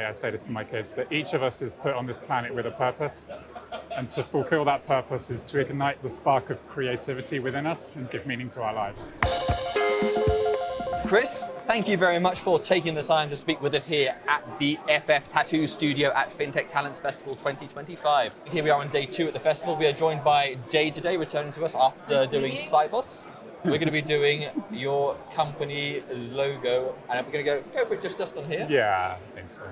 I say this to my kids, that each of us is put on this planet with a purpose. And to fulfill that purpose is to ignite the spark of creativity within us and give meaning to our lives. Chris, thank you very much for taking the time to speak with us here at the FF Tattoo Studio at FinTech Talents Festival 2025. Here we are on day 2 at the festival. We are joined by Jay today, returning to us after doing Cybos. We're going to be doing your company logo, and we're going to go for it just on here. Yeah, I think so.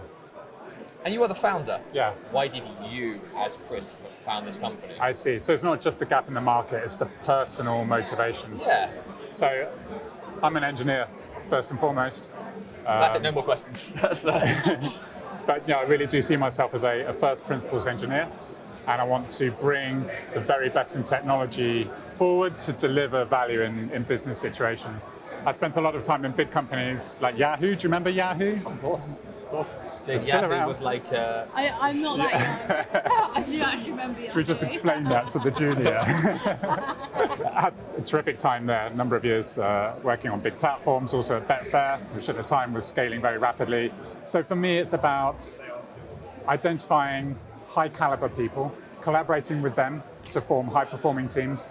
And you are the founder. Yeah. Why did you, as Chris, found this company? I see. So it's not just a gap in the market, it's the personal motivation. Yeah. So I'm an engineer, first and foremost. That's it, no more questions. That's that. But I really do see myself as a first principles engineer, and I want to bring the very best in technology forward to deliver value in business situations. I spent a lot of time in big companies like Yahoo. Do you remember Yahoo? Of course. It's still Yahoo around. was like... I'm not that young. I do actually remember Yahoo. Should we just explain that to the junior? I had a terrific time there, a number of years working on big platforms, also at Betfair, which at the time was scaling very rapidly. So for me, it's about identifying high caliber people, collaborating with them to form high performing teams,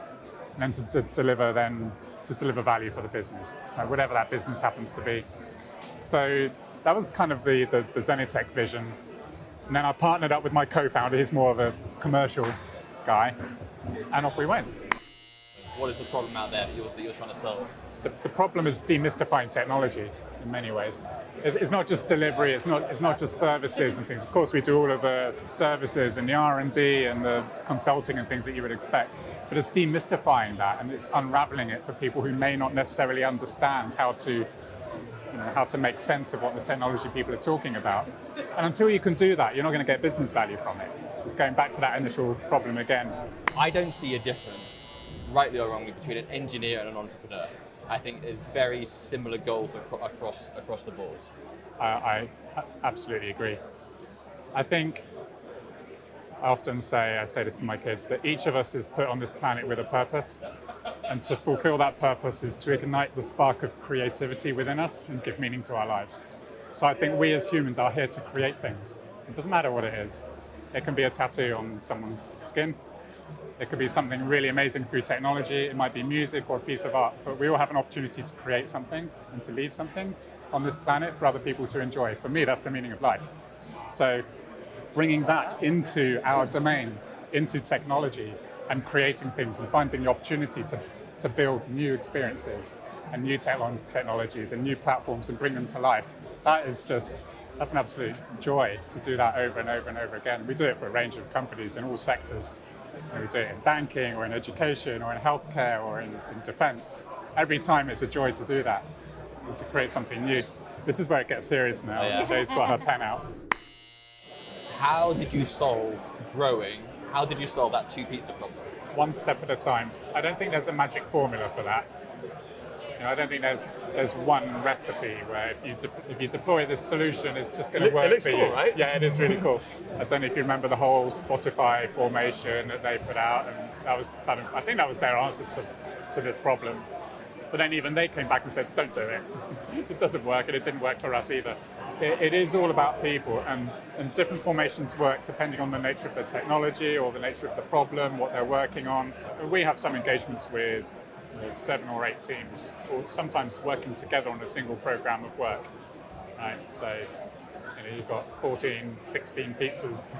and then to deliver value for the business, whatever that business happens to be. So that was kind of the Zenitech vision. And then I partnered up with my co-founder, he's more of a commercial guy, and off we went. What is the problem out there that you're trying to solve? The problem is demystifying technology in many ways. It's not just delivery, it's not just services and things. Of course, we do all of the services and the R&D and the consulting and things that you would expect, but it's demystifying that and it's unraveling it for people who may not necessarily understand how to make sense of what the technology people are talking about. And until you can do that, you're not going to get business value from it. So it's going back to that initial problem again. I don't see a difference, rightly or wrongly, between an engineer and an entrepreneur. I think there's very similar goals across the board. I absolutely agree. I think I often say this to my kids, that each of us is put on this planet with a purpose. And to fulfill that purpose is to ignite the spark of creativity within us and give meaning to our lives. So I think we as humans are here to create things. It doesn't matter what it is. It can be a tattoo on someone's skin. It could be something really amazing through technology. It might be music or a piece of art. But we all have an opportunity to create something and to leave something on this planet for other people to enjoy. For me, that's the meaning of life. So bringing that into our domain, into technology, and creating things and finding the opportunity to build new experiences and new technologies and new platforms and bring them to life. That's an absolute joy to do that over and over and over again. We do it for a range of companies in all sectors. We do it in banking or in education or in healthcare or in defense. Every time it's a joy to do that and to create something new. This is where it gets serious now. Yeah. Jay's got her pen out. How did you solve that 2 pizza problem? One step at a time. I don't think there's a magic formula for that. I don't think there's one recipe where if you deploy this solution, it's just going to work for you. It looks cool, right? Yeah, it is really cool. I don't know if you remember the whole Spotify formation that they put out, and that was I think that was their answer to this problem. But then even they came back and said, don't do it. It doesn't work, and it didn't work for us either. It is all about people, and different formations work depending on the nature of the technology or the nature of the problem, what they're working on. We have some engagements with 7 or 8 teams, or sometimes working together on a single program of work. Right? So you've got 14, 16 pizzas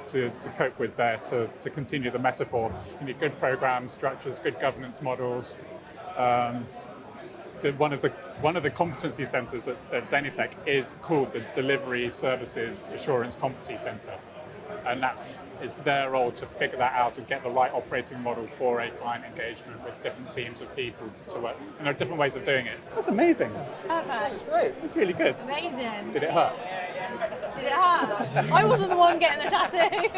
to cope with there, to continue the metaphor. You need good program structures, good governance models. One of the competency centers at Zenitech is called the Delivery Services Assurance Competency Center. And it's their role to figure that out and get the right operating model for a client engagement with different teams of people to work. And there are different ways of doing it. That's amazing. Perfect. That's great. That's really good. Amazing. Did it hurt? Did it hurt? I wasn't the one getting the tattoo.